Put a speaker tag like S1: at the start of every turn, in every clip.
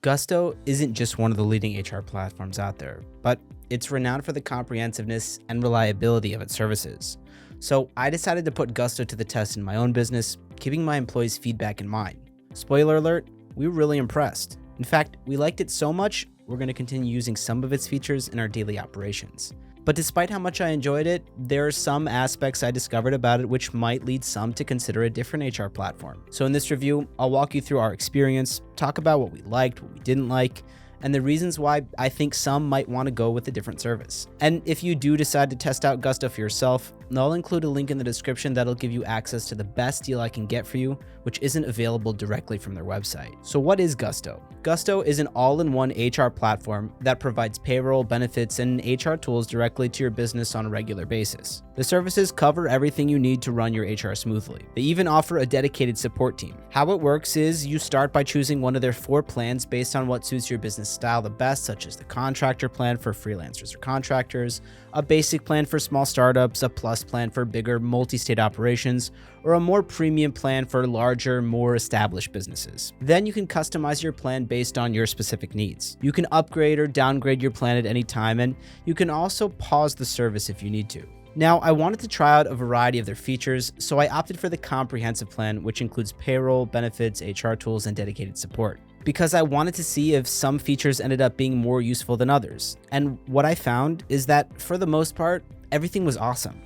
S1: Gusto isn't just one of the leading HR platforms out there, but it's renowned for the comprehensiveness and reliability of its services. So I decided to put Gusto to the test in my own business, keeping my employees' feedback in mind. Spoiler alert, we were really impressed. In fact, we liked it so much, we're going to continue using some of its features in our daily operations. But despite how much I enjoyed it, there are some aspects I discovered about it which might lead some to consider a different HR platform. So in this review, I'll walk you through our experience, talk about what we liked, what we didn't like, and the reasons why I think some might want to go with a different service. And if you do decide to test out Gusto for yourself, I'll include a link in the description that'll give you access to the best deal I can get for you, which isn't available directly from their website. So what is Gusto? Gusto is an all-in-one HR platform that provides payroll, benefits, and HR tools directly to your business on a regular basis. The services cover everything you need to run your HR smoothly. They even offer a dedicated support team. How it works is you start by choosing one of their 4 plans based on what suits your business style the best, such as the contractor plan for freelancers or contractors, a basic plan for small startups, a plus plan for bigger multi-state operations, or a more premium plan for larger, more established businesses. Then you can customize your plan based on your specific needs. You can upgrade or downgrade your plan at any time, and you can also pause the service if you need to. Now, I wanted to try out a variety of their features, so I opted for the comprehensive plan, which includes payroll, benefits, HR tools, and dedicated support, because I wanted to see if some features ended up being more useful than others. And what I found is that, for the most part, everything was awesome.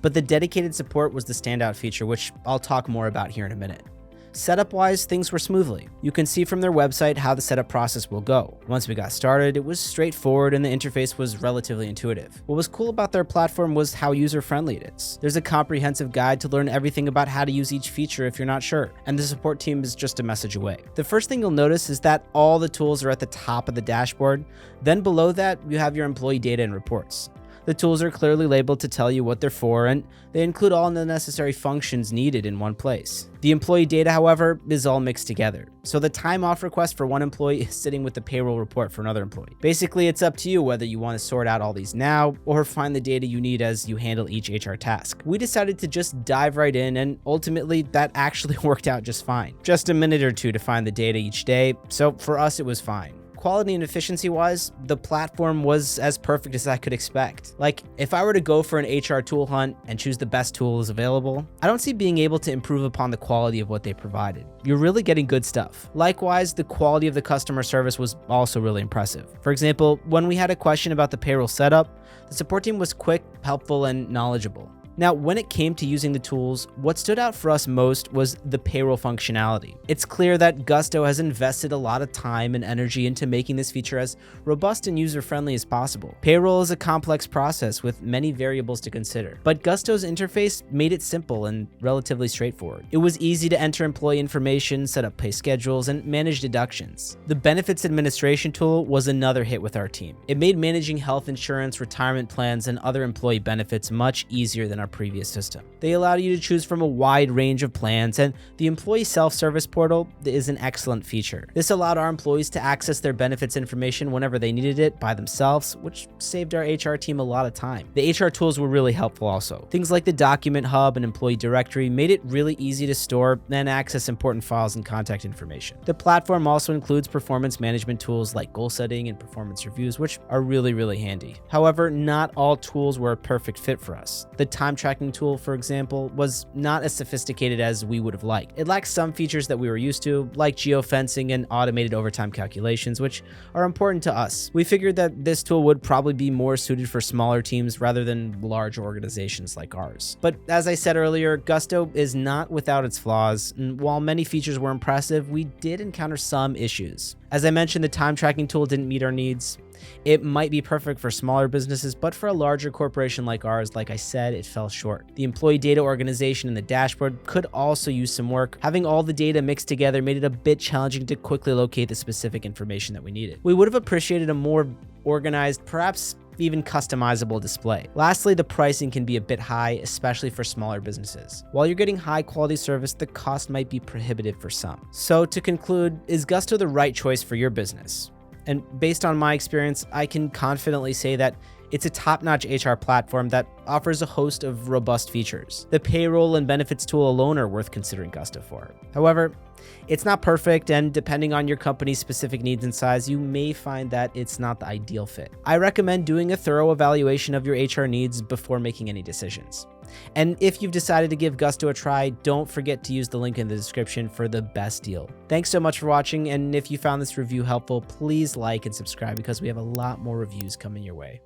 S1: But the dedicated support was the standout feature, which I'll talk more about here in a minute. Setup-wise, things were smoothly. You can see from their website how the setup process will go. Once we got started, it was straightforward and the interface was relatively intuitive. What was cool about their platform was how user-friendly it is. There's a comprehensive guide to learn everything about how to use each feature if you're not sure, and the support team is just a message away. The first thing you'll notice is that all the tools are at the top of the dashboard. Then below that, you have your employee data and reports. The tools are clearly labeled to tell you what they're for, and they include all the necessary functions needed in one place. The employee data, however, is all mixed together. So the time off request for one employee is sitting with the payroll report for another employee. Basically, it's up to you whether you want to sort out all these now or find the data you need as you handle each HR task. We decided to just dive right in, and ultimately that actually worked out just fine. Just a minute or two to find the data each day, so for us it was fine. Quality and efficiency wise, the platform was as perfect as I could expect. Like, if I were to go for an HR tool hunt and choose the best tools available, I don't see being able to improve upon the quality of what they provided. You're really getting good stuff. Likewise, the quality of the customer service was also really impressive. For example, when we had a question about the payroll setup, the support team was quick, helpful, and knowledgeable. Now, when it came to using the tools, what stood out for us most was the payroll functionality. It's clear that Gusto has invested a lot of time and energy into making this feature as robust and user-friendly as possible. Payroll is a complex process with many variables to consider, but Gusto's interface made it simple and relatively straightforward. It was easy to enter employee information, set up pay schedules, and manage deductions. The benefits administration tool was another hit with our team. It made managing health insurance, retirement plans, and other employee benefits much easier than our previous system. They allow you to choose from a wide range of plans, and the employee self-service portal is an excellent feature. This allowed our employees to access their benefits information whenever they needed it by themselves, which saved our HR team a lot of time. The HR tools were really helpful also. Things like the document hub and employee directory made it really easy to store and access important files and contact information. The platform also includes performance management tools like goal setting and performance reviews, which are really handy. However, not all tools were a perfect fit for us. The time tracking tool, for example, was not as sophisticated as we would have liked. It lacked some features that we were used to, like geofencing and automated overtime calculations, which are important to us. We figured that this tool would probably be more suited for smaller teams rather than large organizations like ours. But as I said earlier, Gusto is not without its flaws, and while many features were impressive, we did encounter some issues. As I mentioned, the time tracking tool didn't meet our needs. It might be perfect for smaller businesses, but for a larger corporation like ours, like I said, it fell short. The employee data organization in the dashboard could also use some work. Having all the data mixed together made it a bit challenging to quickly locate the specific information that we needed. We would have appreciated a more organized, perhaps even customizable display. Lastly, the pricing can be a bit high, especially for smaller businesses. While you're getting high quality service, the cost might be prohibitive for some. So to conclude, is Gusto the right choice for your business? And based on my experience, I can confidently say that It's a top-notch HR platform that offers a host of robust features. The payroll and benefits tool alone are worth considering Gusto for. However, it's not perfect, and depending on your company's specific needs and size, you may find that it's not the ideal fit. I recommend doing a thorough evaluation of your HR needs before making any decisions. And if you've decided to give Gusto a try, don't forget to use the link in the description for the best deal. Thanks so much for watching, and if you found this review helpful, please like and subscribe because we have a lot more reviews coming your way.